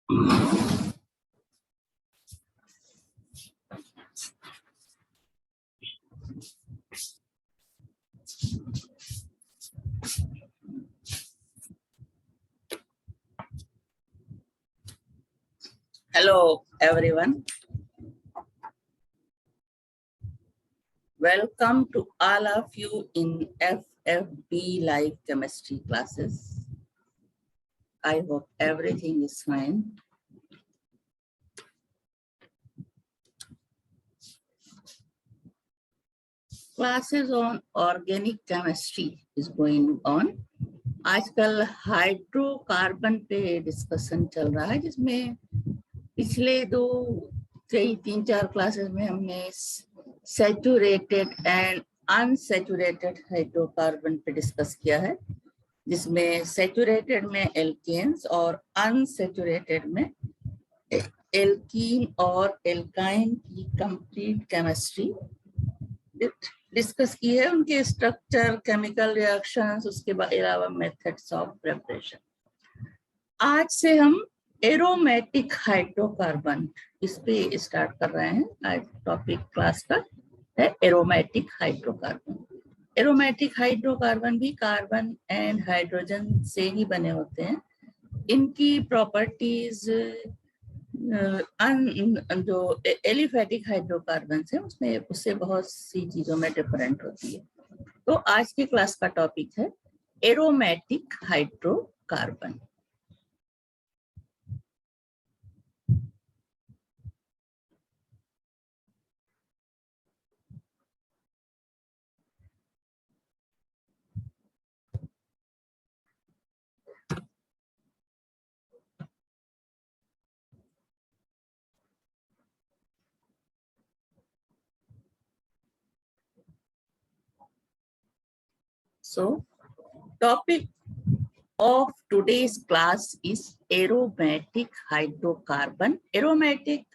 Hello, everyone. Welcome to all of you in FFB Live Chemistry classes. I hope everything is fine. Classes on organic chemistry is going on. आजकल hydrocarbon पे discussion चल रहा है, जिसमें पिछले तीन चार क्लासेस में हमने सैचुरेटेड एंड अनसैचुरेटेड हाइड्रोकार्बन पे डिस्कस किया है, जिसमें सैचुरेटेड में एल्केन्स और अनसैचुरेटेड में एल्कीन और एल्काइन की कंप्लीट केमिस्ट्री डिस्कस की है, उनके स्ट्रक्चर, केमिकल रिएक्शंस, उसके अलावा मेथड्स ऑफ प्रिपरेशन। आज से हम एरोमेटिक हाइड्रोकार्बन इस पे स्टार्ट कर रहे हैं। आज टॉपिक क्लास का है एरोमेटिक हाइड्रोकार्बन। एरोमेटिक हाइड्रोकार्बन भी कार्बन एंड हाइड्रोजन से ही बने होते हैं। इनकी प्रॉपर्टीज जो एलिफेटिक हाइड्रोकार्बन है उससे बहुत सी चीजों में डिफरेंट होती है। तो आज की क्लास का टॉपिक है aromatic hydrocarbon. So, topic of today's class is aromatic hydrocarbon. Aromatic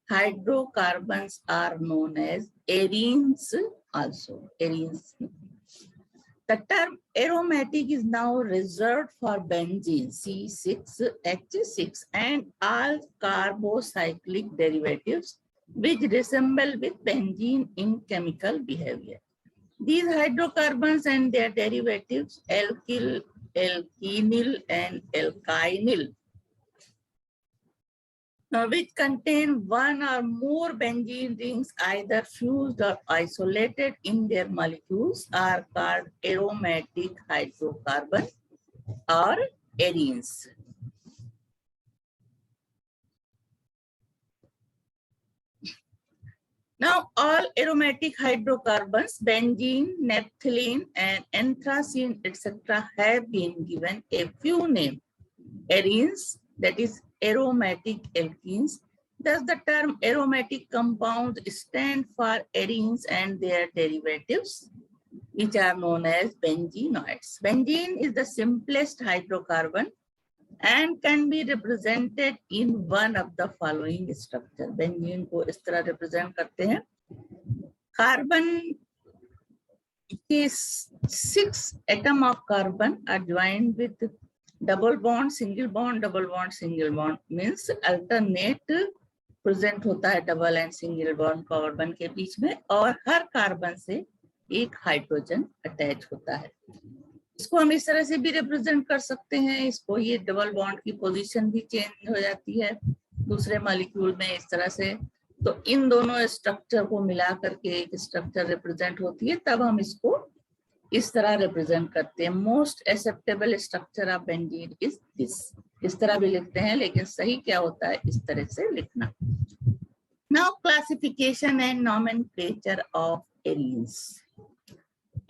hydrocarbons are known as arenes also. Arenes. The term aromatic is now reserved for benzene C6H6 and all carbocyclic derivatives which resemble with benzene in chemical behavior. These hydrocarbons and their derivatives, alkyl, alkenyl, and alkynyl, which contain one or more benzene rings either fused or isolated in their molecules, are called aromatic hydrocarbon or arenes. Now, all aromatic hydrocarbons, benzene, naphthalene, and anthracene, etc., have been given a few names. Arenes, that is aromatic alkenes. Thus, the term aromatic compounds stand for arenes and their derivatives, which are known as benzenoids. Benzene is the simplest hydrocarbon and can be represented in one of the following structure. Benzene को इस तरह represent करते हैं। Carbon के 6 atom of carbon are joined with double bond, single bond, double bond, single bond, means alternate present होता है double and single bond carbon के बीच में, और हर कार्बन से एक हाइड्रोजन अटैच होता है। इसको हम इस तरह से भी रिप्रेजेंट कर सकते हैं। इसको ये डबल बॉन्ड की पोजीशन भी चेंज हो जाती है दूसरे मॉलिक्यूल में इस तरह से। तो इन दोनों स्ट्रक्चर को मिला करके एक स्ट्रक्चर रिप्रेजेंट होती है, तब हम इसको इस तरह रिप्रेजेंट करते हैं। Most acceptable structure of benzene is this. इस तरह भी लिखते हैं, लेकिन सही क्या होता है इस तरह से लिखना। Now classification and nomenclature of arenes.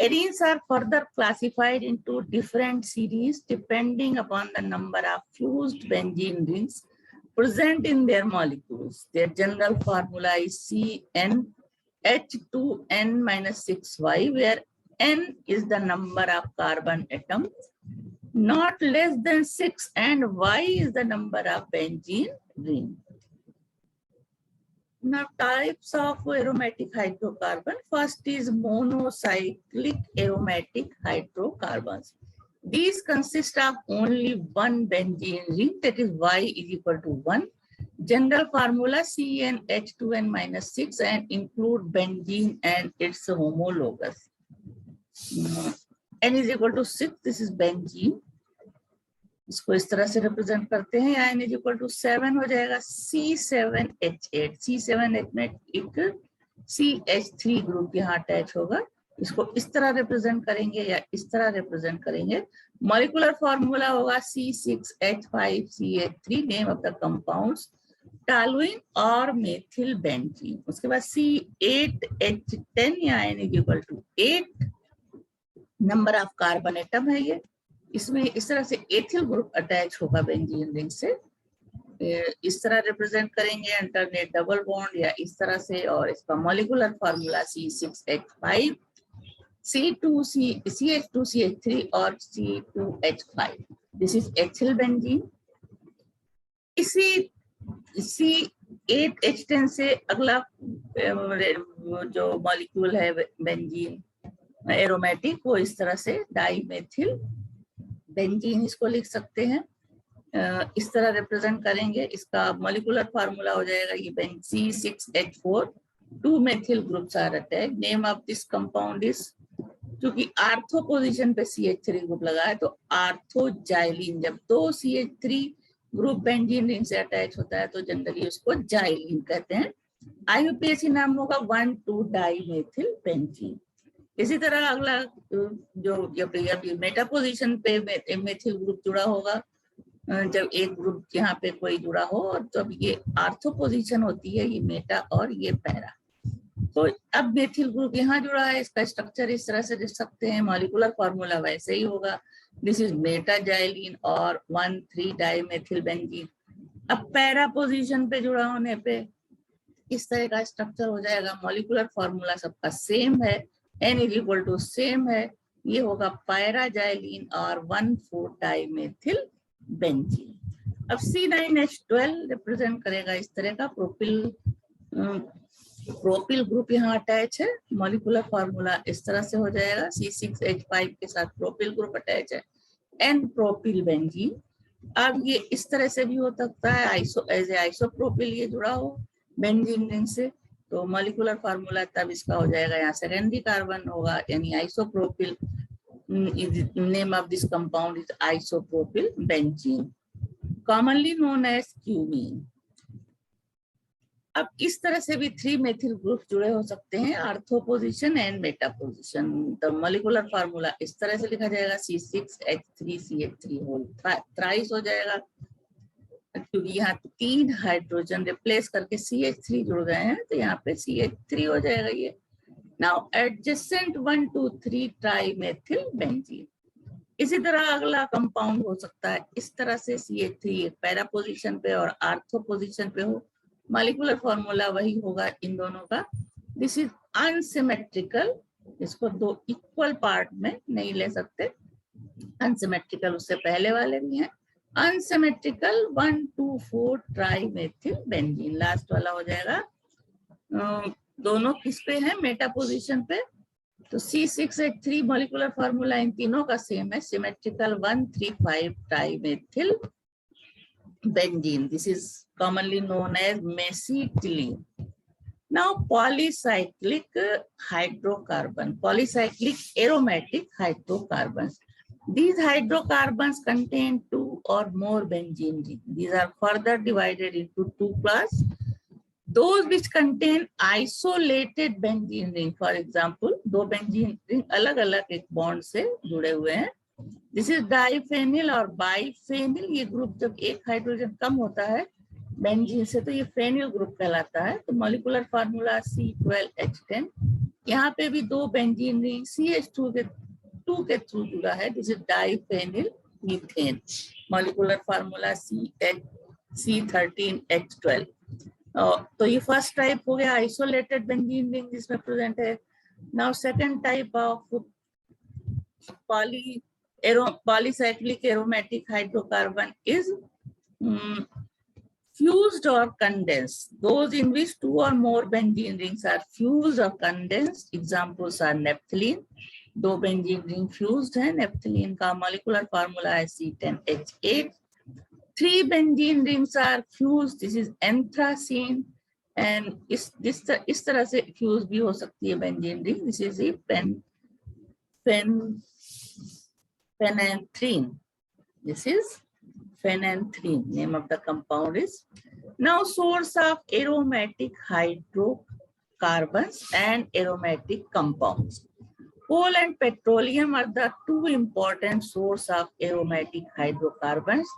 Arenes are further classified into different series depending upon the number of fused benzene rings present in their molecules. Their general formula is CnH2n-6y, where n is the number of carbon atoms not less than 6 and y is the number of benzene ring. Now, types of aromatic hydrocarbon. First is monocyclic aromatic hydrocarbons. These consist of only one benzene ring, that is Y is equal to 1. General formula CnH2n-6 and include benzene and its homologous. N is equal to 6, this is benzene. इसको इस तरह से represent करते हैं. या N is equal to 7 हो जाएगा C7H8. C7H में एक CH3 ग्रुप यहाँ अटैच होगा. इसको इस तरह रिप्रेजेंट करेंगे या इस तरह रिप्रेजेंट करेंगे. मॉलिक्यूलर फॉर्मूला होगा C6H5CH3. Name of the compounds toluene और मेथिल बेंजीन. उसके बाद C8H10 या N is equal to 8. Number of carbon atom है ये. इसमें इस तरह से एथिल ग्रुप अटैच होगा बेंजीन रिंग से. इस तरह रिप्रेजेंट करेंगे अल्टरनेट डबल बॉन्ड या इस तरह से. और इसका मॉलिक्यूलर फार्मूला C6H5 CH2CH3 और C2H5. This is ethyl benzene. इसी C8H10 से अगला जो मॉलिक्यूल है बेंजीन एरोमेटिक, वो इस तरह से डाइमेथिल बेंजीन इसको लिख सकते हैं. इस तरह रिप्रेजेंट करेंगे. इसका मॉलिक्यूलर फार्मूला हो जाएगा ये C6H4. 2 methyl groups are attached. Name of this compound is, क्योंकि आर्थो पोजीशन पे CH3 ग्रुप लगा है तो आर्थोजाइलिन. जब 2 CH3 ग्रुप बेंजीन रिंग से अटैच होता है तो जनरली उसको जाइलिन कहते हैं. IUPAC नाम होगा 1,2 डाइमेथिल बेंजीन. इसी तरह अगला जो जब मेटा पोजीशन पे मेथिल ग्रुप जुड़ा होगा, जब एक ग्रुप यहाँ पे कोई जुड़ा हो, और जब ये आर्थो पोजीशन होती है, ये मेटा और ये पैरा. तो अब मेथिल ग्रुप यहाँ जुड़ा है. इसका स्ट्रक्चर इस तरह से लिख सकते हैं. मॉलिक्यूलर फॉर्मूला वैसे ही होगा. दिस इज मेटाजाइलिन और 1,3 डाइमेथिल बेंजीन. अब पैरा पोजीशन पे जुड़ा होने पे इस तरह का स्ट्रक्चर हो जाएगा. मॉलिक्यूलर फॉर्मूला सबका सेम है. N is equal to same है. ये होगा पैराजाइलिन और 1,4 डाइमेथिल बेंजीन. अब C9H12 रिप्रेजेंट करेगा इस तरह का. प्रोपिल ग्रुप यहाँ अटैच है. मॉलिक्यूलर फॉर्मूला इस तरह से हो जाएगा. C6H5 के साथ प्रोपिल ग्रुप अटैच है. N propyl benzene. अब ये इस तरह से भी हो सकता है आइसोप्रोपिल ये जुड़ा हो बेंजीन रिंग से. तो मॉलिक्यूलर फार्मूला तब इसका हो जाएगा, यहाँ सेकेंडरी कार्बन होगा यानी isopropyl. Name of this compound is isopropyl benzene, commonly known as cumene. अब इस तरह से भी 3 मेथिल ग्रुप जुड़े हो सकते हैं, ortho position and Meta position. तो मॉलिक्यूलर फार्मूला इस तरह से लिखा जाएगा C6H3CH3 होल थ्राइस हो जाएगा, क्योंकि यहाँ 3 हाइड्रोजन रिप्लेस करके CH3 जुड़ गए हैं तो यहाँ पे CH3 हो जाएगा ये. Now adjacent 1, 2, 3 trimethyl benzene. इसी तरह अगला कंपाउंड हो सकता है इस तरह से CH3 पैरा पोजीशन पे और आर्थो पोजीशन पे हो. मॉलिक्यूलर फॉर्मूला वही होगा इन दोनों का. This is unsymmetrical. इसको 2 इक्वल पार्ट में नहीं ले सकते. अनसिमेट्रिकल उससे पहले वाले भी हैं. Unsymmetrical 1, 2, 4 ट्राइमेथिल benzene. लास्ट वाला हो जाएगा. दोनों किस पे है? मेटा पोजीशन पे. तो C6H3 मॉलिक्यूलर फार्मूला इन तीनों का सेम है. Symmetrical 1, 3, 5 trimethyl benzene. This is commonly known as mesitylene. Now polycyclic hydrocarbon, polycyclic aromatic hydrocarbons. These hydrocarbons contain 2 or more benzene rings. These are further divided into 2 classes. Those which contain isolated benzene ring, for example, 2 benzene ring अलग अलग एक bond से जुड़े हुए हैं. This is diphenyl और biphenyl. ये group जब एक हाइड्रोजन कम होता है बेंजीन से तो ये फेनिल ग्रुप कहलाता है. तो मॉलिक्यूलर फार्मूला C12H10. यहाँ पे भी 2 बेंजीन रिंग CH2 के थ्रू जुड़ा है. This is diphenyl methane. Molecular formula C13H12. तो ये फर्स्ट टाइप हो गया आइसोलेटेड बेंजीन रिंग जिसमें प्रेजेंट है. Now second type of polycyclic aromatic hydrocarbon is fused or condensed. Those in which 2 or more benzene rings are fused or condensed. Examples are naphthalene, दो benzene ring fused है, naphthalene का molecular formula है C10H8. 3 benzene rings are fused, this is anthracene, and इस तरह से fuse भी हो सकती है benzene ring. This is a phenanthrene. This is phenanthrene. Name of the compound is. Now source of aromatic hydrocarbons and aromatic compounds. Coal and petroleum are the two important sources of aromatic hydrocarbons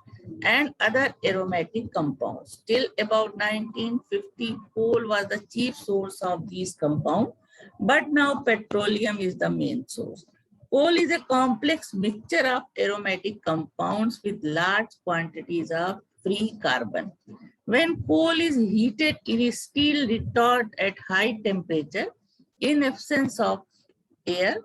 and other aromatic compounds. Till about 1950, coal was the chief source of these compounds, but now petroleum is the main source. Coal is a complex mixture of aromatic compounds with large quantities of free carbon. When coal is heated, it is still retort at high temperature in absence of air.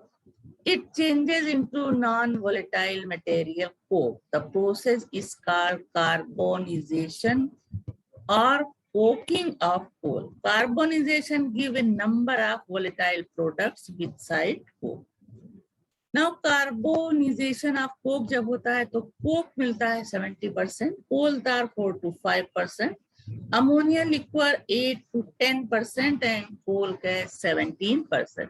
It changes into non-volatile material coke. The process is called carbonization or coking of coal. Carbonization gives a number of volatile products beside coke. Now carbonization of coke जब होता है तो coke मिलता है 70%, coal tar 4 to 5%, ammonia liquor 8 to 10% and coal gas 17%.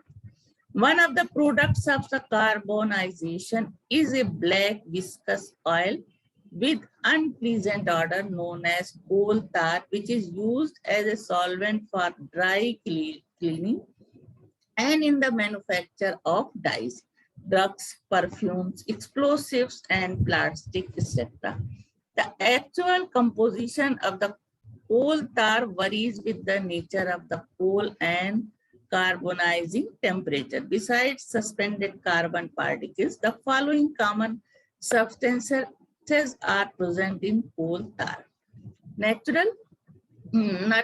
One of the products of the carbonization is a black viscous oil with unpleasant odor known as coal tar, which is used as a solvent for dry cleaning and in the manufacture of dyes, drugs, perfumes, explosives, and plastic, etc. The actual composition of the coal tar varies with the nature of the coal and carbonizing temperature. Besides suspended carbon particles, the following common substances are present in coal tar. Not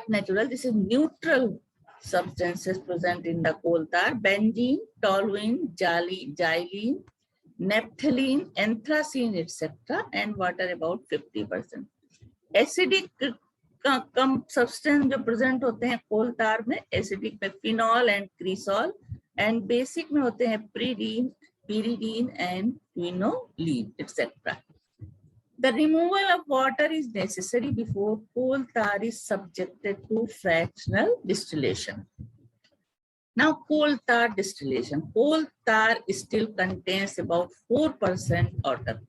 natural, this is neutral substances present in the coal tar: benzene, toluene, xylene, naphthalene, anthracene, etc. and water about 50%. Acidic come substance जो present होते हैं कोल तार में, acidic में phenol and क्रीसॉल, and basic में होते हैं pyridine and quinoline, etc. The removal of water is necessary before coal tar is subjected to fractional distillation. Now coal tar distillation. Coal tar still contains about 4% water.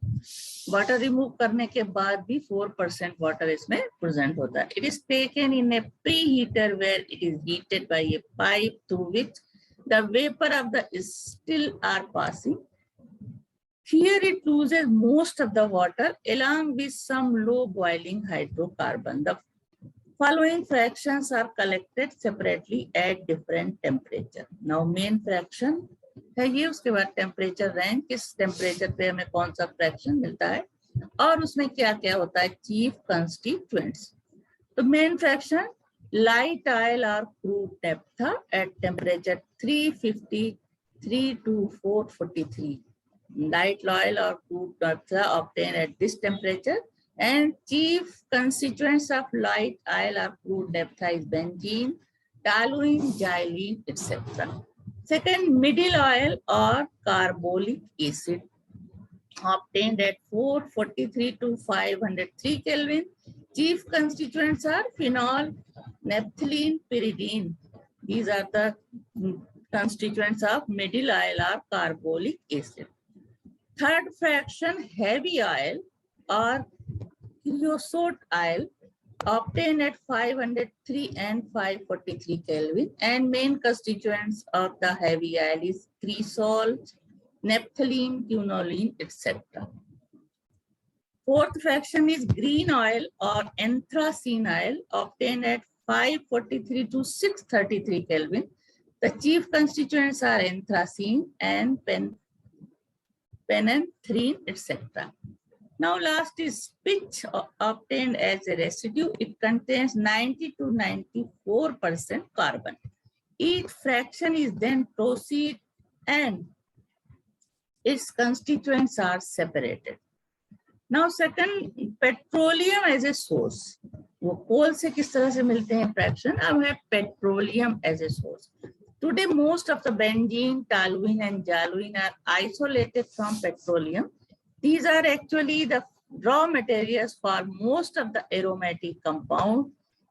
Water remove करने के बाद भी 4% water इसमें present होता है. It is taken in a preheater where it is heated by a pipe through which the vapor of the still are passing. Here it loses most of the water along with some low boiling hydrocarbon. The following fractions are collected separately at different temperature. Now main fraction है ये, उसके बाद temperature rank, किस temperature पे हमें कौन सा fraction मिलता है और उसमें क्या क्या होता है चीफ कंस्टिट्यूएंट्स. तो मेन फ्रैक्शन लाइट ऑयल और crude naphtha at temperature 353 to 443. Light oil or crude naphtha obtained at this temperature, and chief constituents of light oil or crude naphtha is benzene, toluene, xylene, etc. Second, middle oil or carbolic acid obtained at 443 to 503 Kelvin. Chief constituents are phenol, naphthalene, pyridine. These are the constituents of middle oil or carbolic acid. Third fraction, heavy oil or creosote oil obtained at 503 and 543 Kelvin, and main constituents of the heavy oil is cresol, naphthalene, quinoline, etc. Fourth fraction is green oil or anthracene oil obtained at 543 to 633 Kelvin. The chief constituents are anthracene and phenanthrene, etc. Now last is pitch obtained as a residue. It contains 90 to 94% carbon. Each fraction is then proceed and its constituents are separated. Now second, petroleum as a source. वो कोल से किस तरह से मिलते हैं fraction, अब है petroleum as a source. Today, most of the benzene, toluene, and joluene are isolated from petroleum. These are actually the raw materials for most of the aromatic compounds.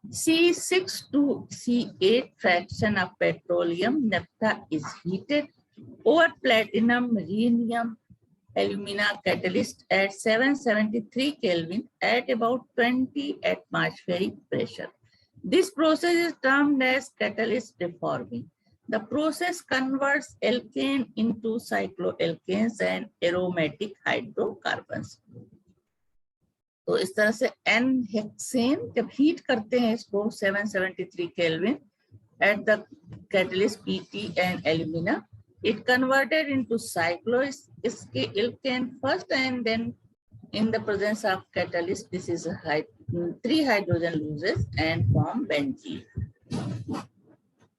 C6 to C8 fraction of petroleum naphtha is heated over platinum, rhenium, alumina catalyst at 773 Kelvin at about 20 atmospheric pressure. This process is termed as catalyst reforming. The process converts alkane into cycloalkanes and aromatic hydrocarbons. तो इस तरह से N-hexane जब heat करते हैं इसको 773 Kelvin at the catalyst PT and alumina, it converted into cycloalkane first, and then in the presence of catalyst, this is 3 hydrogen loses and form benzene.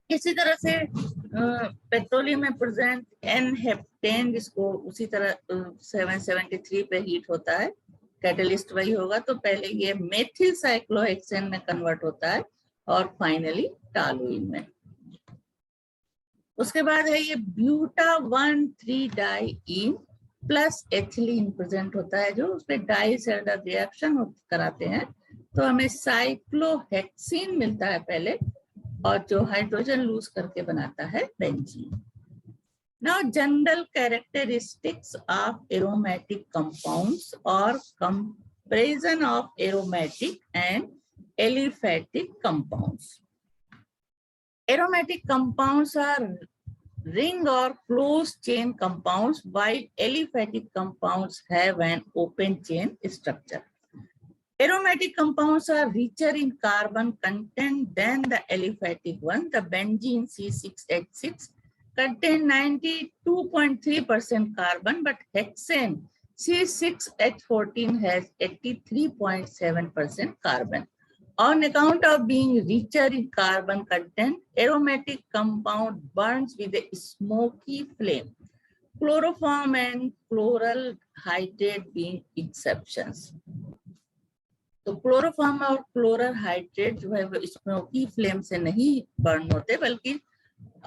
इसी तरह से पेट्रोलियम में प्रेजेंट N-हेप्टेन जिसको उसी तरह 773 पे हीट होता है, कैटलिस्ट वही होगा, तो पहले ये मेथिल साइक्लोहेक्सेन में कन्वर्ट होता है और फाइनली टॉलुइन में. उसके बाद है ये ब्यूटा 1,3-डाइईन प्लस एथिलीन प्रेजेंट होता है, जो उसमें डाई सेल्डर रिएक्शन कराते हैं, तो हमें साइक्लोहेक्सीन मिलता है पहले, और जो हाइड्रोजन लूज करके बनाता है benzene. Now, general characteristics of aromatic compounds or comparison of aromatic and aliphatic compounds. Aromatic compounds are ring or closed chain compounds, while aliphatic compounds have an open chain structure. Aromatic compounds are richer in carbon content than the aliphatic one. The benzene C6H6 contain 92.3% carbon, but hexane C6H14 has 83.7% carbon. On account of being richer in carbon content, aromatic compound burns with a smoky flame. Chloroform and chloral hydrate being exceptions. तो chloroform और chloral hydrate जो है वो smoky flame से नहीं burn होते, बल्कि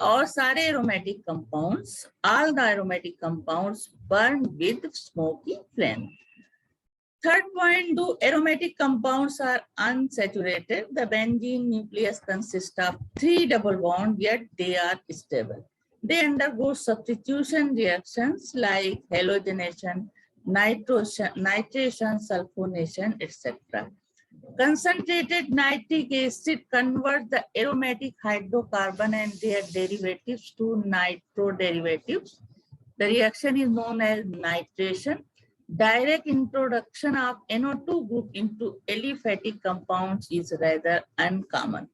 और सारे aromatic compounds, all the aromatic compounds burn with smoky flame. Third point, though aromatic compounds are unsaturated, the benzene nucleus consists of 3 double bonds, yet they are stable. They undergo substitution reactions like halogenation, nitration, sulfonation, etc. Concentrated nitric acid converts the aromatic hydrocarbon and their derivatives to nitro derivatives. The reaction is known as nitration. Direct introduction of NO2 group into aliphatic compounds is rather uncommon.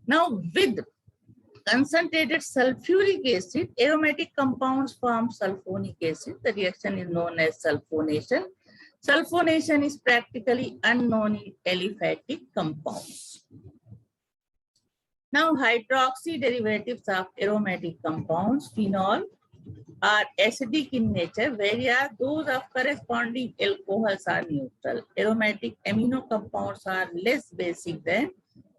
Now, with concentrated sulfuric acid, aromatic compounds form sulfonic acid. The reaction is known as sulfonation. Sulfonation is practically unknown in aliphatic compounds. Now, hydroxy derivatives of aromatic compounds, phenol, are acidic in nature, whereas those of corresponding alcohols are neutral. Aromatic amino compounds are less basic than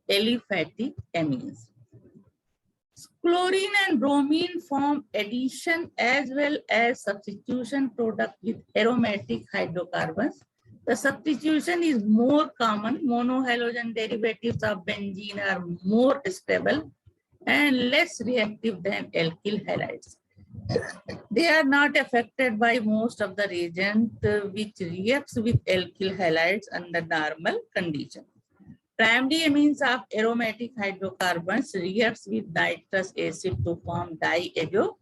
aliphatic amines. Chlorine and bromine form addition as well as substitution product with aromatic hydrocarbons. The substitution is more common. Monohalogen derivatives of benzene are more stable and less reactive than alkyl halides. They are not affected by most of the reagent which reacts with alkyl halides under normal conditions. Primary amines of aromatic hydrocarbons reacts with nitrous acid to form diazo.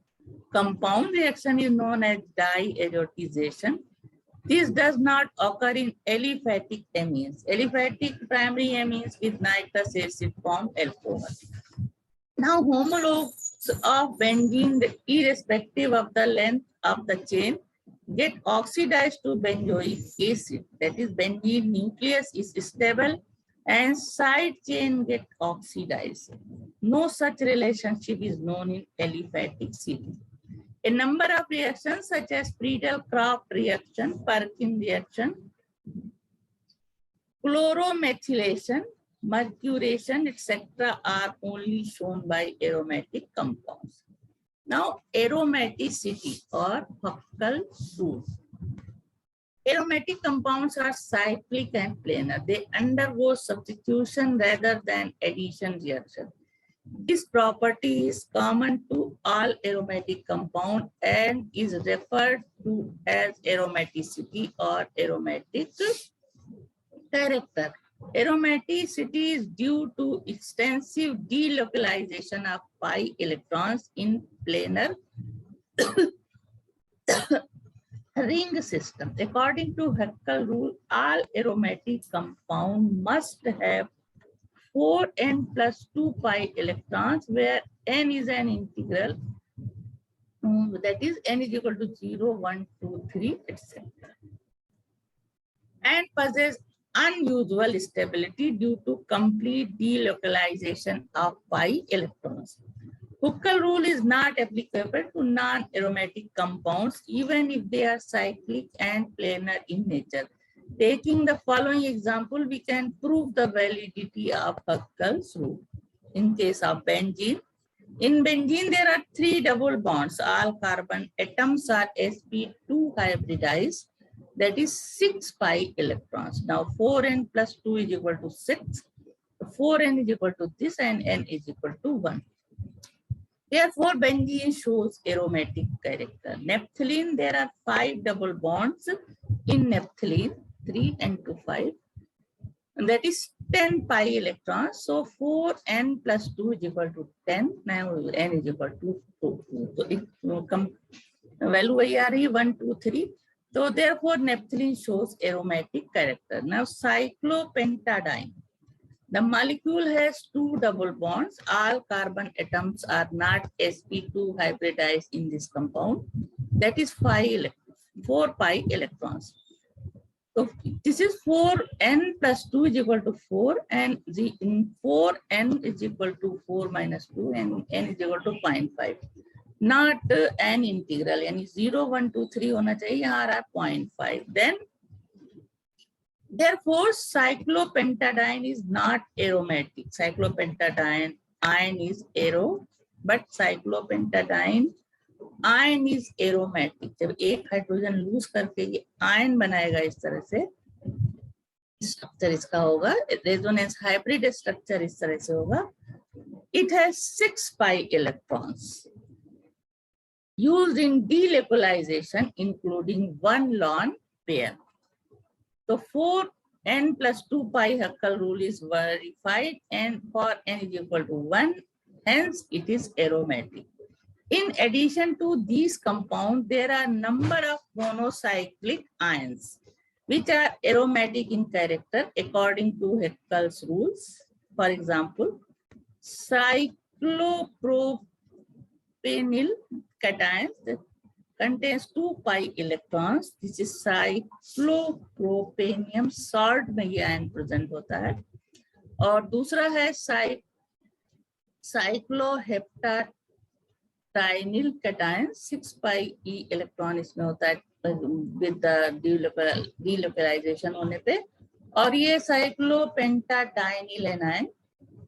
Compound reaction is known as diazotization. This does not occur in aliphatic amines. Aliphatic primary amines with nitrous acid form alcohol. Now, homologues of benzene, irrespective of the length of the chain, get oxidized to benzoic acid. That is, benzene nucleus is stable and side chain get oxidized. No such relationship is known in aliphatic series. A number of reactions such as Friedel-Crafts reaction, Perkin reaction, chloromethylation, mercuration, etc. are only shown by aromatic compounds. Now, aromaticity or Huckel rule. Aromatic compounds are cyclic and planar. They undergo substitution rather than addition reaction. This property is common to all aromatic compounds and is referred to as aromaticity or aromatic character. Aromaticity is due to extensive delocalization of pi electrons in planar ring system. According to Huckel rule, all aromatic compounds must have 4n plus 2 pi electrons, where n is an integral, that is n is equal to 0, 1, 2, 3, etc. And possess unusual stability due to complete delocalization of pi electrons. Huckel rule is not applicable to non-aromatic compounds, even if they are cyclic and planar in nature. Taking the following example, we can prove the validity of Huckel's rule. In case of benzene, in benzene there are 3 double bonds. All carbon atoms are sp2 hybridized. That is 6 pi electrons. Now 4n plus 2 is equal to 6. 4n is equal to this and n is equal to 1. Therefore, benzene shows aromatic character. Naphthalene, there are 5 double bonds in naphthalene, 3 and 2, 5. And that is 10 pi electrons. So 4n plus 2 is equal to 10. Now n is equal to 2. So it will come value 1, 2, 3. So therefore, naphthalene shows aromatic character. Now cyclopentadiene. The molecule has 2 double bonds. All carbon atoms are not sp2 hybridized in this compound. That is 4 pi electrons. So this is 4n plus 2 is equal to 4, and the 4n is equal to 4 minus 2 and n is equal to 0.5. Not an integral, यानी 0, 1, 2, 3 होना चाहिए, यहाँ आ रहा है 0.5. Then therefore, cyclopentadiene is not aromatic. Cyclopentadiene ion is aro, but cyclopentadiene ion is aromatic. जब एक hydrogen loose करके ये आयन बनाएगा इस तरह से, स्ट्रक्चर इसका होगा, रेजोनेंस हाइब्रिड स्ट्रक्चर इस तरह से होगा. It has 6 pi electrons used in delocalization, including 1 lone pair. So 4n plus 2 pi Huckel rule is verified, and for n is equal to 1, hence it is aromatic. In addition to these compounds, there are a number of monocyclic ions which are aromatic in character according to Huckel's rules. For example, cyclopropenyl cation contains 2 pi electrons. This is cyclopropenium salt में ये ion present होता है. और दूसरा है cycloheptadynyl cation, 6 pi e electron इसमें होता है with the delocalization होने पे. और ये cyclopentadienyl anion,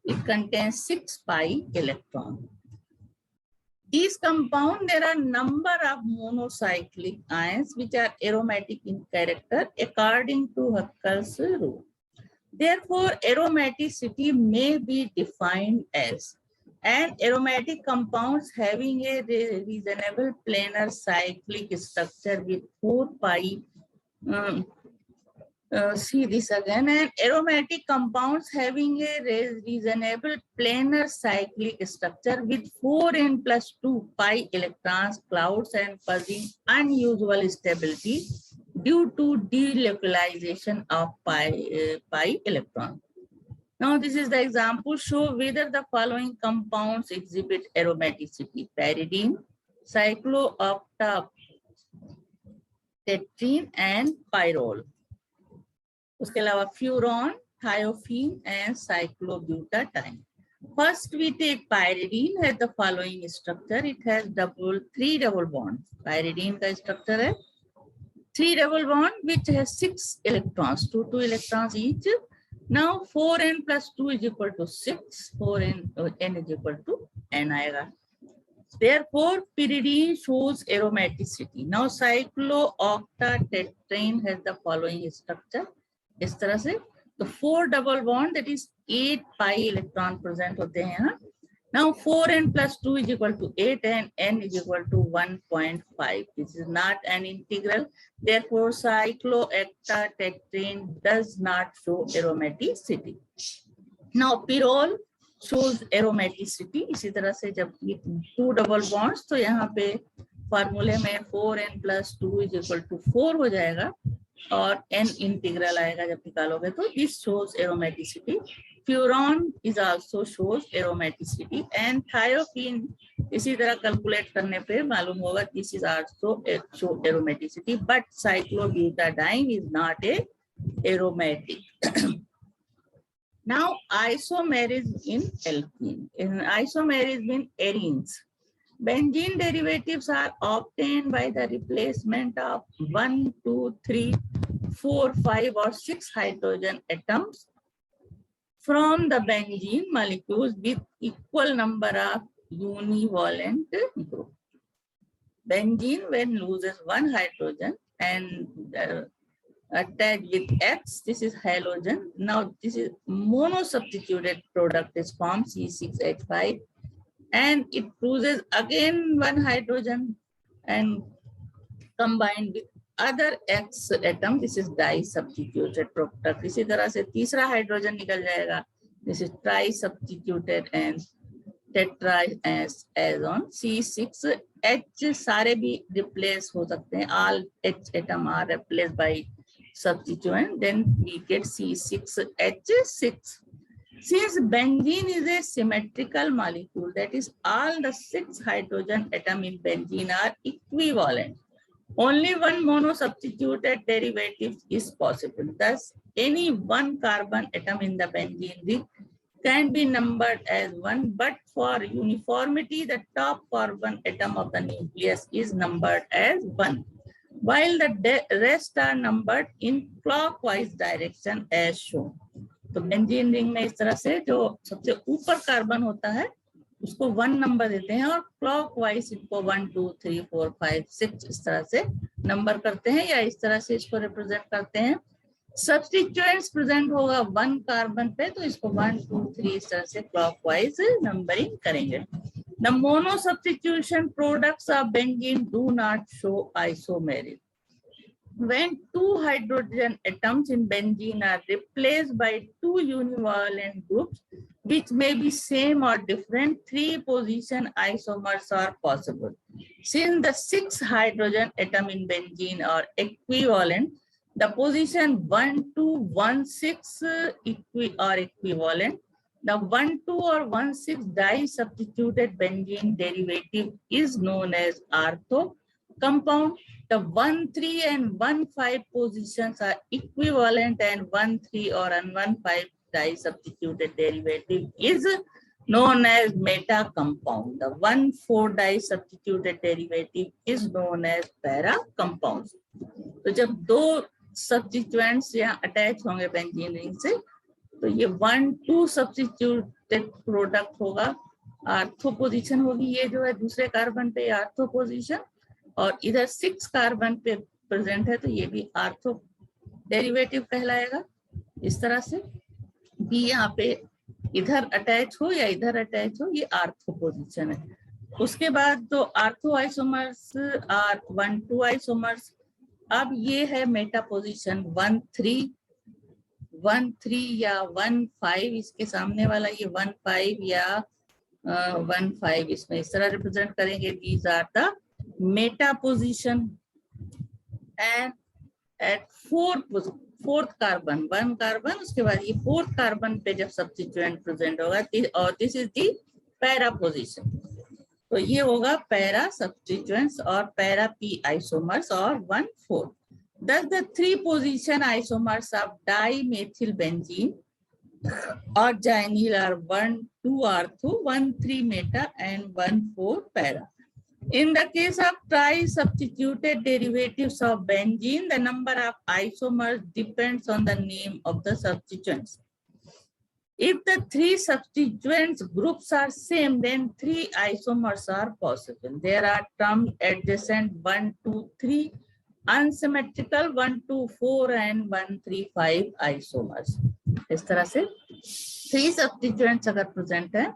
it contains 6 pi electron. These compounds, there are number of monocyclic ions which are aromatic in character according to Huckel's rule. Therefore, aromaticity may be defined as an aromatic compounds having a reasonable planar cyclic structure with 4 pi. See this again, and aromatic compounds having a reasonable planar cyclic structure with 4n plus 2 pi electrons, clouds, and possessing unusual stability due to delocalization of pi electron. Now this is the example. Show whether the following compounds exhibit aromaticity: pyridine, cyclooctatetrene, and pyrrole. उसके अलावा furan, thiophenes, and cyclobutadiene. First, we take pyridine, has the following structure. It has 3 double bonds. Pyridine का structure है 3 double bond which has 6 electrons, 2 electrons each. Now 4n plus 2 is equal to 6. 4n n is equal to n आएगा. Therefore, pyridine shows aromaticity. Now cyclooctatetraene has the following structure. इस तरह से तो 4 double bond, that is 8 pi electron present होते हैं यहाँ. Now 4n plus 2 is equal to 8 and n is equal to 1.5. This is not an integral. Therefore, cyclooctatetraene does not show aromaticity. Now pyrrole shows aromaticity. इसी तरह से जब ये 2 double bonds तो यहाँ पे फॉर्मूले में 4n plus 2 is equal to 4 हो जाएगा और n इंटीग्रल आएगा जब निकालोगे तो this shows aromaticity. Furan is also shows aromaticity and thiophene इसी तरह कैलकुलेट करने पे मालूम होगा this is also show aromaticity, but cyclobutadiene is not a aromatic. Now isomerism in alkene. In isomerism in arenes, benzene derivatives are obtained by the replacement of 1, 2, 3, 4, 5 or 6 hydrogen atoms from the benzene molecules with equal number of univalent groups. Benzene, when loses one hydrogen and attached with X, this is halogen. Now this is monosubstituted product is formed C6H5 and it loses again one hydrogen and combined with other X atom. This is disubstituted product. इसी तरह से तीसरा hydrogen निकल जाएगा. This is tri-substituted and tetra as on C6H सारे भी replace हो सकते हैं. All H atom are replaced by substituent. Then we get C6H6. Since benzene is a symmetrical molecule, that is all the 6 hydrogen atom in benzene are equivalent. Only one monosubstituted derivative is possible. Thus, any one carbon atom in the benzene ring can be numbered as 1, but for uniformity, the top carbon atom of the nucleus is numbered as 1, while the rest are numbered in clockwise direction as shown. तो benzene ring में इस तरह से जो सबसे ऊपर carbon होता है उसको 1 नंबर देते हैं और क्लॉकवाइज इनको 1, 2, 3, 4, 5, 6 इस तरह से नंबर करते हैं या इस तरह से इसको रिप्रेजेंट करते हैं. सब्स्टिट्यूएंट्स प्रेजेंट होगा 1 कार्बन पे तो इसको 1, 2, 3 इस तरह से क्लॉकवाइज नंबरिंग करेंगे. The monosubstitution products of benzene do not show isomerism. When 2 hydrogen atoms in benzene are replaced by 2 univalent groups, which may be same or different, 3 position isomers are possible. Since the 6 hydrogen atom in benzene are equivalent, the position 1, 2, 1, 6 are equivalent. The 1, 2 or 1, 6 disubstituted benzene derivative is known as ortho compound. The 1, 3 and 1, 5 positions are equivalent and 1, 3 or 1, 5 disubstituted derivative is known as meta compound. The 1, 4 disubstituted derivative is known as para compounds. तो जब 2 substituents यहाँ attach होंगे benzene ring से तो ये 1, 2 substituted product होगा. Ortho position होगी ये जो है दूसरे कार्बन पे आर्थो पोजीशन और इधर 6 कार्बन पे प्रेजेंट है तो ये भी आर्थो डेरिवेटिव कहलाएगा. इस तरह से भी यहाँ पे इधर अटैच हो या इधर अटैच हो ये आर्थो पोजीशन है. उसके बाद तो आर्थो आइसोमर्स आर 1, 2 आइसोमर्स. अब ये है मेटा पोजीशन 1, 3 या 1, 5 इसके सामने वाला ये 1, 5 या 1, 5 इसमें इस तरह रिप्रेजेंट करेंगे. These are the meta position and at fourth carbon 1 carbon उसके बाद ये 4th कार्बन पे जब सब्स्टिट्यूएंट प्रेजेंट होगा और this is the para position. तो ये होगा पैरा सब्स्टिट्यूएंट्स और पैरा पी आइसोमर्स और 1, 4. Thus, the 3 position isomers of dimethylbenzene or gianyl are 1, 2 ortho, 1, 3 meta, and 1, 4 para. In the case of tri-substituted derivatives of benzene, the number of isomers depends on the name of the substituents. If the three substituents groups are same, then three isomers are possible. There are terms adjacent 1, 2, 3, unsymmetrical 1, 2, 4 and 1, 3, 5 isomers. इस तरह से three substituents अगर present है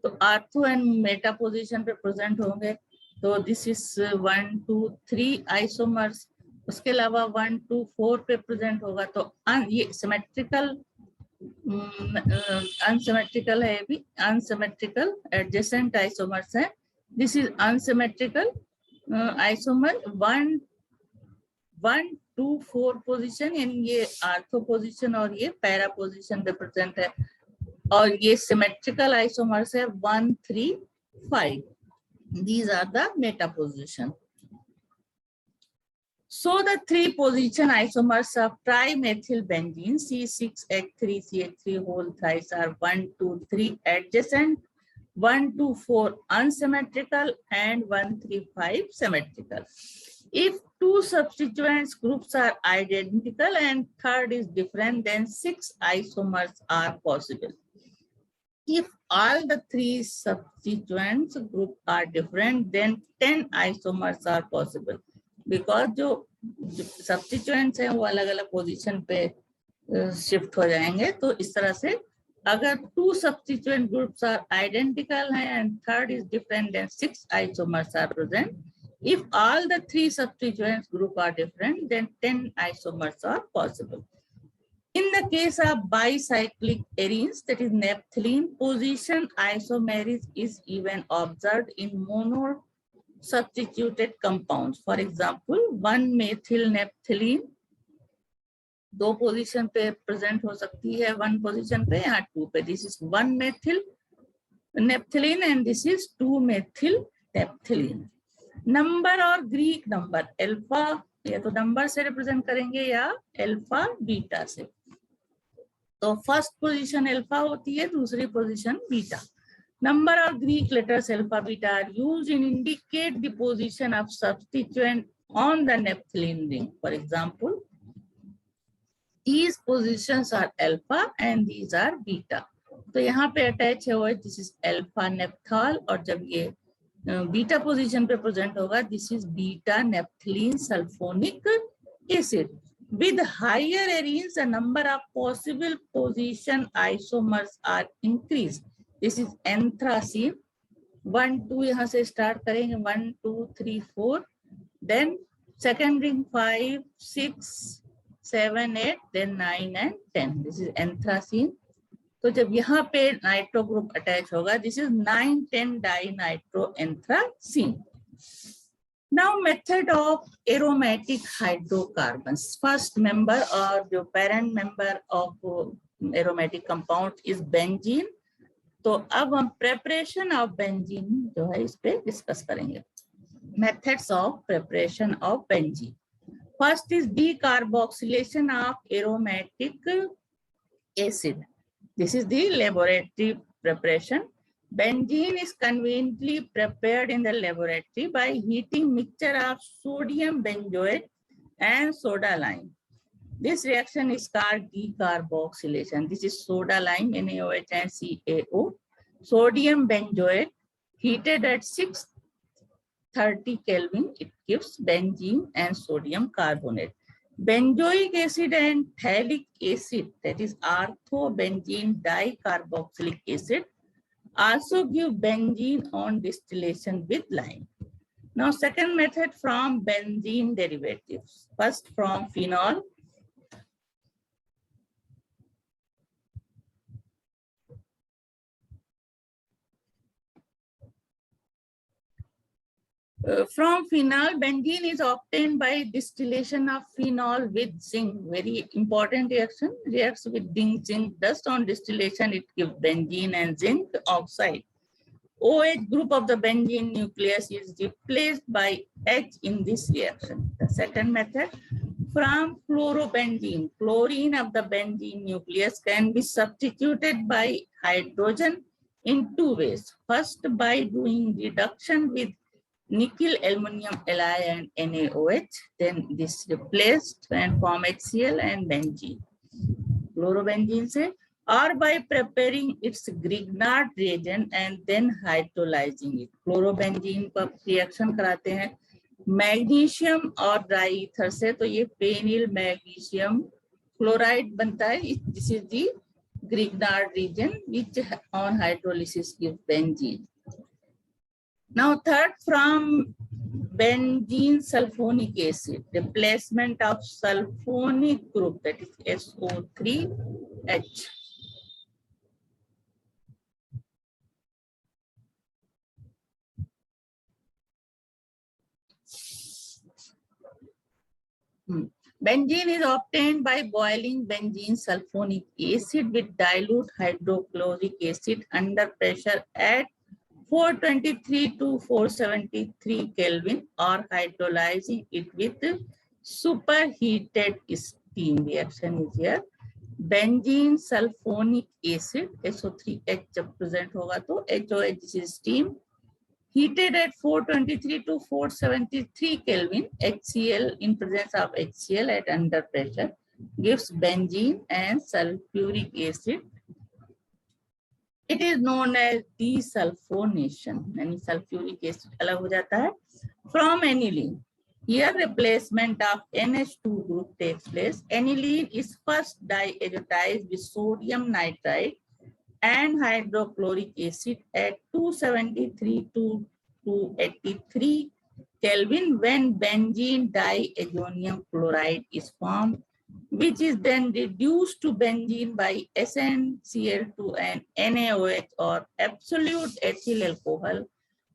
तो ortho and Meta position पे present होंगे, तो this is 1, 2, 3 isomers. उसके अलावा 1, 2, 4 पे प्रेजेंट होगा, तो ये सिमेट्रिकल अनसिमेट्रिकल है, भी अनसिमेट्रिकल एडजेसेंट आइसोमर्स है। This is unsymmetrical isomer 1, 2, 4 position, यानी ये आर्थो पोजीशन और ये पैरा पोजीशन पे प्रेजेंट है, और ये सिमेट्रिकल आइसोमर्स है 1, 3, 5. These are the meta position. So the three position isomers of trimethylbenzene C6H3CH3 whole thrice are 1, 2, 3 adjacent, 1, 2, 4 unsymmetrical and 1, 3, 5 symmetrical. If two substituents groups are identical and third is different, then 6 isomers are possible. If all the three substituents group are different, then 10 isomers are possible. Because जो substituents हैं वो अलग अलग position पे shift हो जाएंगे, तो इस तरह से अगर two substituent groups are identical हैं and third is different, then 6 isomers are present. If all the three substituents group are different, then 10 isomers are possible. In the case of bicyclic arenes, that is naphthalene, position isomerism is even observed in mono-substituted compounds. For example, 1-methyl naphthalene, 2 position पे present हो सकती है, 1 position पे, यहाँ 2 पे. This is 1-methyl naphthalene and this is 2-methyl naphthalene. Number और Greek number alpha, या तो नंबर से रिप्रेजेंट करेंगे या अल्फा बीटा से. तो फर्स्ट पोजीशन अल्फा होती है, दूसरी पोजीशन बीटा. नंबर और Greek letters alpha beta are used in indicate the position of substituent on the naphthalene ring. For example, these positions are alpha and these are beta. तो यहाँ पे attach है वो, this is alpha नेप्थॉल, और जब ये beta position पे present होगा, this is beta naphthalene sulphonic acid. With higher arenes, the number of possible position isomers are increased. This is anthracene. 1, 2 यहाँ से start करेंगे, 1, 2, 3, 4. Then second ring 5, 6, 7, 8, then 9 and 10. This is anthracene. तो जब यहाँ पे nitro group attach होगा, this is 9, 10 dinitro-anthracene. Now method of aromatic hydrocarbons. First member or जो parent member of aromatic compound is benzene. तो अब हम preparation of benzene जो है इस पे डिस्कस करेंगे. Methods of preparation of benzene. First is decarboxylation of aromatic acid. This is the laboratory preparation. Benzene is conveniently prepared in the laboratory by heating mixture of sodium benzoate and soda lime. This reaction is called decarboxylation. This is soda lime, NaOH and CaO. Sodium benzoate heated at 630 Kelvin, it gives benzene and sodium carbonate. Benzoic acid and phthalic acid, that is orthobenzene dicarboxylic acid, also give benzene on distillation with lime. Now second method from benzene derivatives. First from phenol. From phenol, benzene is obtained by distillation of phenol with zinc. Very important reaction. Reacts with zinc dust on distillation. It gives benzene and zinc oxide. OH group of the benzene nucleus is replaced by H in this reaction. The second method, from chlorobenzene, chlorine of the benzene nucleus can be substituted by hydrogen in 2 ways. First, by doing reduction with nickel aluminum alloy and NaOH, then this replaced and form HCl and benzene. Chlorobenzene से or by preparing its Grignard reagent and then hydrolyzing it. Chlorobenzene पर reaction कराते हैं magnesium और dry ether से, तो ये पेनिल magnesium chloride बनता है. This is the Grignard reagent which on hydrolysis gives benzene. Now third, from benzene sulfonic acid, replacement of sulfonic group, that is SO3H. Benzene is obtained by boiling benzene sulfonic acid with dilute hydrochloric acid under pressure at 423 to 473 Kelvin or hydrolyzing it with superheated steam. Reaction is here. Benzene sulfonic acid SO3H जब present होगा तो HOH is steam. Heated at 423 to 473 Kelvin, HCl in presence of HCl at under pressure gives benzene and sulfuric acid. It is known as desulfonation. यानी sulfuric acid अलग हो जाता है from aniline. Here replacement of NH2 group takes place. Aniline is first diazotized with sodium nitrite and hydrochloric acid at 273 to 283 Kelvin when benzene diazonium chloride is formed, which is then reduced to benzene by SnCl2 and NaOH or absolute ethyl alcohol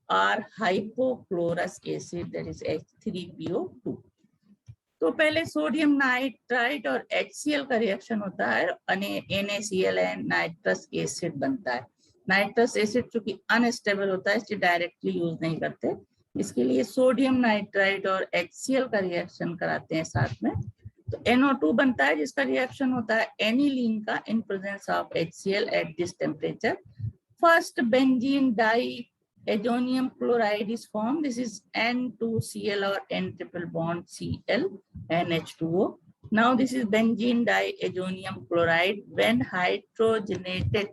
or hypochlorous acid, that is H3PO2. तो पहले sodium nitrite और HCl का reaction होता है, NaCl and nitrous acid बनता है. Nitrous acid चूंकि unstable होता है इसलिए डायरेक्टली यूज नहीं करते, इसके लिए सोडियम नाइट्राइट और HCl का रिएक्शन कराते हैं साथ में. तो NO2 बनता है जिसका रिएक्शन होता है एनिलीन का in presence of HCl at this temperature. First benzene di Azonium chloride is formed. This is N2Cl or N triple bond Cl and H2O. Now this is benzene diazonium chloride when hydrogenated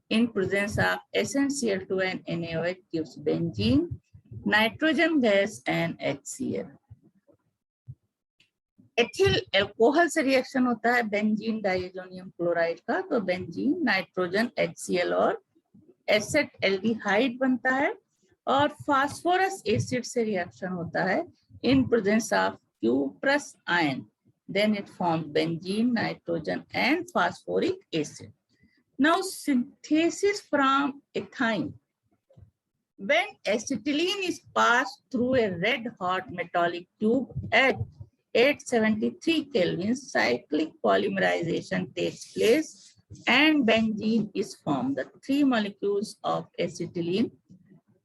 in presence of SnCl2 and NaOH gives benzene, nitrogen gas and HCl. Ethyl alcohol से reaction होता है benzene diazonium chloride का, तो benzene, nitrogen, HCl और एसेटल्डिहाइड बनता है. और phosphorus acid से रिएक्शन होता है in presence of cuprous ion, then it forms benzene, nitrogen and phosphoric acid. Now synthesis from ethyne. When acetylene is passed through a red hot metallic tube at 873 Kelvin, cyclic polymerization takes place and benzene is formed. The three molecules of acetylene,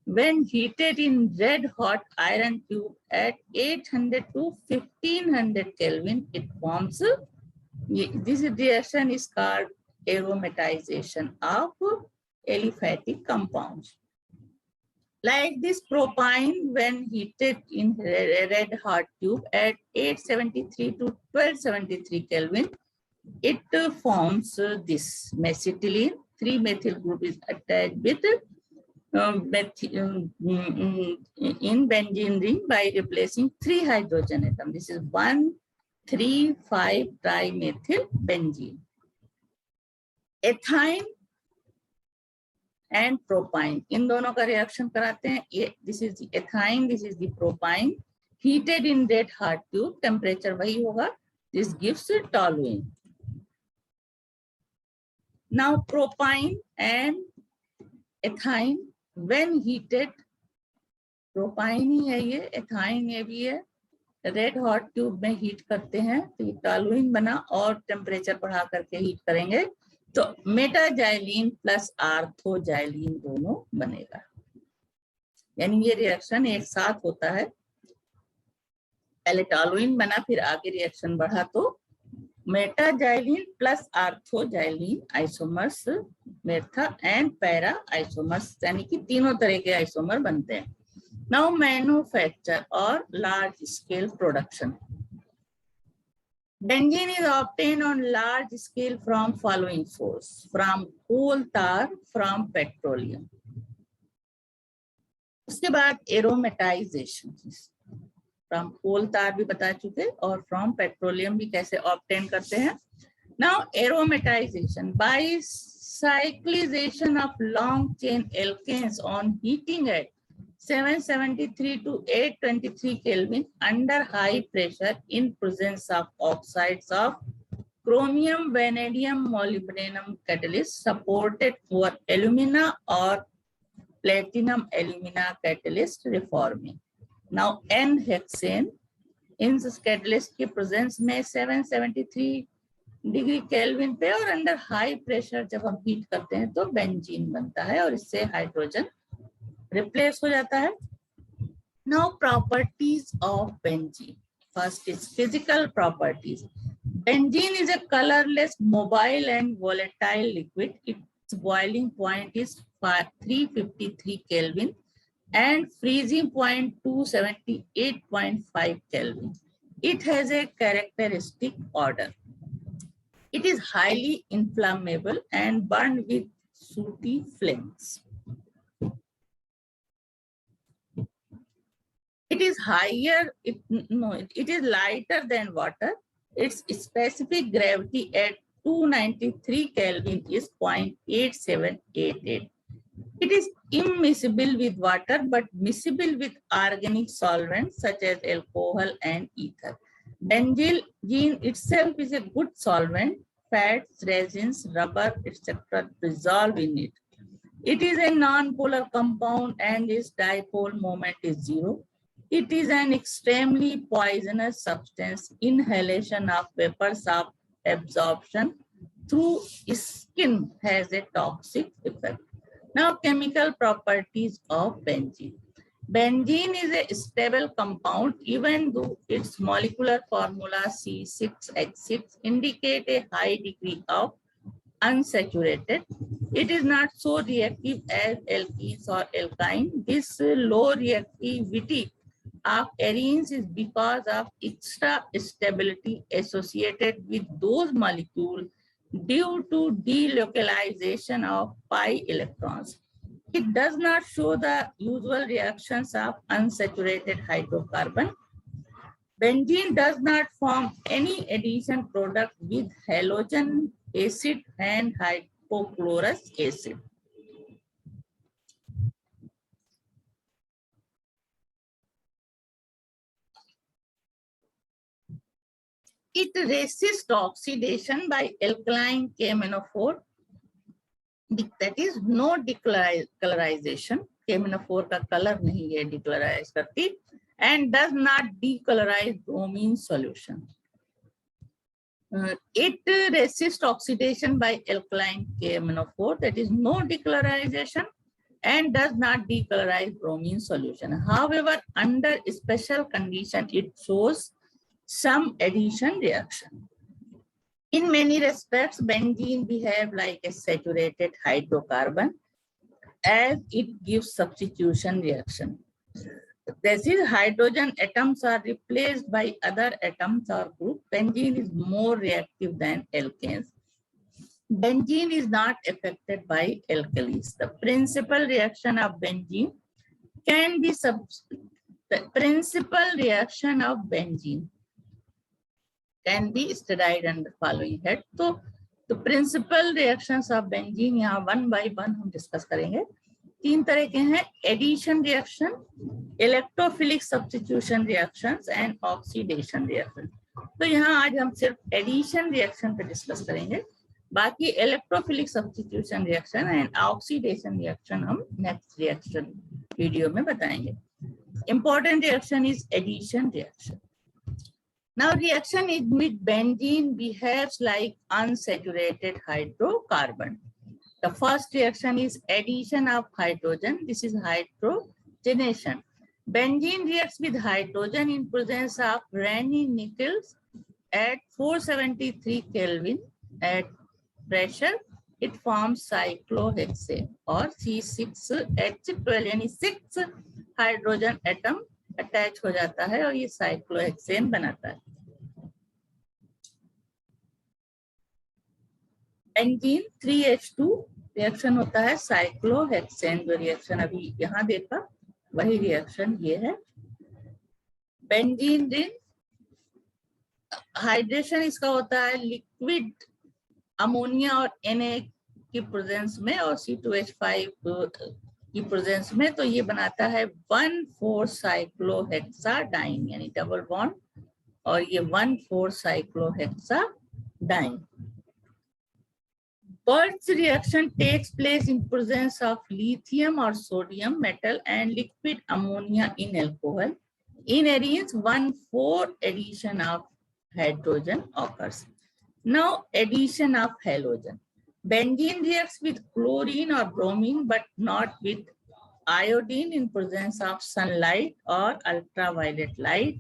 when heated in red hot iron tube at 800 to 1500 Kelvin, it forms. This reaction is called aromatization of aliphatic compounds. Like this propyne, when heated in red hot tube at 873 to 1273 Kelvin, it forms this mesitylene. 3-methyl group is attached with in benzene ring by replacing 3 hydrogen atoms. This is 1,3,5 trimethyl benzene. Ethyne and propyne, इन दोनों का reaction कराते हैं. ये this is the ethyne, this is the propyne, heated in red hot tube, temperature वही होगा. This gives toluene. Now propyne and ethyne when heated, propyne ही है ये, एथाइन ये भी है, रेड हॉट ट्यूब में हीट करते हैं तो ये टॉलुइन बना, और टेम्परेचर बढ़ा करके हीट करेंगे तो मेटाजाइलिन प्लस आर्थोजाइलिन दोनों बनेगा. यानी ये रिएक्शन एक साथ होता है. पहले टॉलुइन बना, फिर आगे रिएक्शन बढ़ा तो metaxylene plus orthoxylene isomers, meta and para isomers, यानी कि तीनों तरह के आइसोमर बनते हैं. नाउ मैन्युफैक्चर और large scale production. Benzene is obtained on large scale from following source: from coal tar, from petroleum. उसके बाद एरोमेटाइजेशन, फ्रॉम कोल तार भी बता चुके, और फ्रॉम पेट्रोलियम भी कैसे ऑब्टेन करते हैं. Now aromatization by cyclization of long chain alkanes on heating at 773 to 823 Kelvin under high pressure in presence of oxides of chromium, vanadium, molybdenum catalyst supported for alumina or platinum alumina catalyst reforming. Now N-hexane in catalyst के presence में 773 degree kelvin पे और under high pressure जब हम heat करते हैं तो benzene बनता है और इससे हाइड्रोजन रिप्लेस हो जाता है. Now properties of benzene. First is physical properties. Benzene is a colourless, mobile and volatile liquid. It's boiling point is 353 Kelvin and freezing point 278.5 Kelvin. It has a characteristic odor. It is highly inflammable and burned with sooty flames. It is it is lighter than water. Its specific gravity at 293 Kelvin is 0.8788. It is immiscible with water but miscible with organic solvents such as alcohol and ether. Benzene itself is a good solvent. Fats, resins, rubber, etc. dissolve in it. It is a non-polar compound and its dipole moment is 0. It is an extremely poisonous substance. Inhalation of vapors of absorption through skin has a toxic effect. Now, chemical properties of benzene. Benzene is a stable compound even though its molecular formula C6H6 indicate a high degree of unsaturated. It is not so reactive as alkenes or alkyne. This low reactivity of arenes is because of extra stability associated with those molecules due to delocalization of pi electrons. It does not show the usual reactions of unsaturated hydrocarbon. Benzene does not form any addition product with halogen acid and hypochlorous acid. It resists oxidation by alkaline KMnO4. That is no decolorization. KMnO4 का colour नहीं है decolourise करती, and does not decolorize bromine solution. It resists oxidation by alkaline KMnO4. That is no decolorization and does not decolorize bromine solution. However, under special condition, it shows some addition reaction. In many respects, benzene behaves like a saturated hydrocarbon as it gives substitution reaction. This is hydrogen atoms are replaced by other atoms or group. Benzene is more reactive than alkanes. Benzene is not affected by alkalis. The principal reaction of benzene can be can be studied under following head. So the principal reactions of benzene यहाँ one by one हम discuss करेंगे. 3 तरह के हैं: addition reaction, electrophilic substitution reactions and oxidation reaction. तो यहाँ आज हम सिर्फ एडिशन रिएक्शन पे डिस्कस करेंगे. बाकी electrophilic substitution reaction and oxidation reaction हम नेक्स्ट रिएक्शन वीडियो में बताएंगे. Important reaction is addition reaction. Now reaction with benzene behaves like unsaturated hydrocarbon. The first reaction is addition of hydrogen. This is hydrogenation. Benzene reacts with hydrogen in presence of Raney nickels at 473 Kelvin at pressure. It forms cyclohexane or C6H12 यानी 6 hydrogen atom attach हो जाता है और ये cyclohexane बनाता है. Benzene 3H2 reaction होता है साइक्लोहेक्सेन, जो रिएक्शन अभी यहाँ देखा वही रिएक्शन ये है। बेंजीन रिंग हाइड्रेशन इसका होता है लिक्विड अमोनिया और Na की प्रेजेंस में और C2H5 की प्रेजेंस में, तो ये बनाता है 1,4 साइक्लोहेक्साडाइन यानी डबल बॉन्ड, और ये 1,4 cyclohexadiene. Birch reaction takes place in presence of lithium or sodium metal and liquid ammonia in alcohol. In arenes, 1,4 addition of hydrogen occurs. Now, addition of halogen. Benzene reacts with chlorine or bromine, but not with iodine in presence of sunlight or ultraviolet light,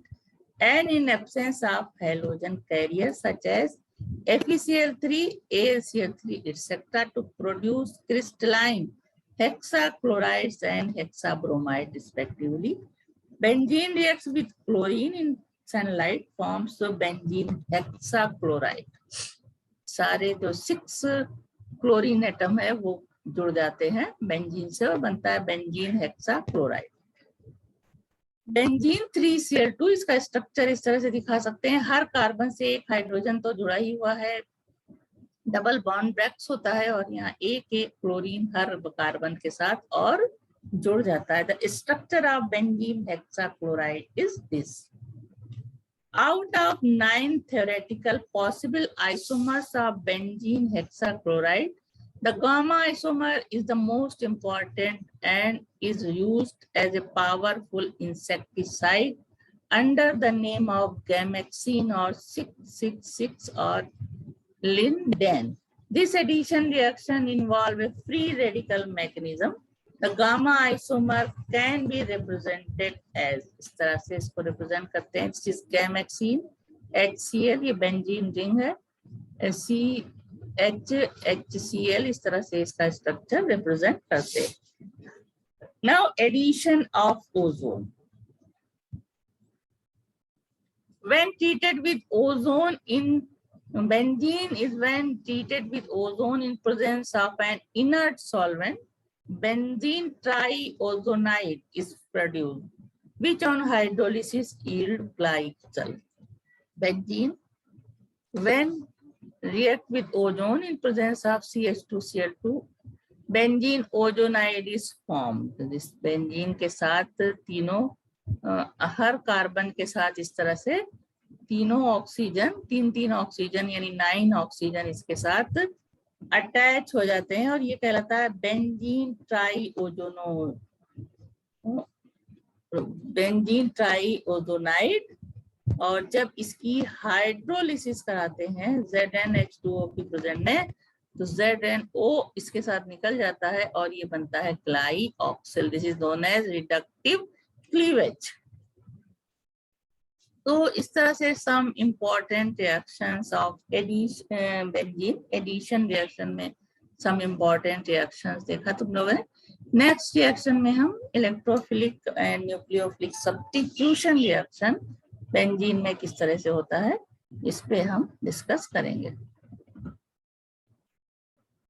and in absence of halogen carriers such as FeCl3, AlCl3, etc. to produce crystalline hexachlorides and hexabromide respectively. Benzene reacts with chlorine in sunlight, forms the benzene hexachloride. सारे जो 6 chlorine atom है वो जुड़ जाते हैं benzene से और बनता है बेंजीन हेक्साक्लोराइड। बेंजीन 3Cl2, इसका स्ट्रक्चर इस तरह से दिखा सकते हैं। हर कार्बन से एक हाइड्रोजन तो जुड़ा ही हुआ है, डबल बॉन्ड ब्रैक्स होता है और यहाँ एक क्लोरीन हर कार्बन के साथ और जुड़ जाता है। The structure of benzene hexachloride is this. Out of 9 theoretical possible isomers of benzene hexachloride, the gamma isomer is the most important and is used as a powerful insecticide under the name of gamexine or 666 or linden. This addition reaction involves a free radical mechanism. The gamma isomer can be represented as, इस तरह से इसको represent करते हैं, this is gamexine, HCl, ये benzene ring है, HCl, इस तरह से इसका structure represent करते हैं। Now addition of ozone. When treated with ozone in benzene is when treated with ozone in presence of an inert solvent, benzene triozonide is produced, which on hydrolysis yield glycol. Benzene, when react with ozone in presence of CH2Cl2, benzene ozonide is formed. This benzene के साथ तीनों हर carbon के साथ इस तरह से तीनों oxygen, तीन ऑक्सीजन यानी 9 ऑक्सीजन इसके साथ अटैच हो जाते हैं और ये कहलाता है बेंजीन ट्राइओजोनाइड। और जब इसकी हाइड्रोलिसिस कराते हैं ZnH2O की प्रेजेंट में, तो ZnO इसके साथ निकल जाता है और ये बनता है glyoxal. This is known as reductive cleavage. तो इस तरह से some important reactions of benzene addition reaction में सम इम्पोर्टेंट रिएक्शंस देखा तुम लोगों ने। नेक्स्ट रिएक्शन में हम electrophilic and nucleophilic substitution reaction benzene में किस तरह से होता है, इस पे हम डिस्कस करेंगे।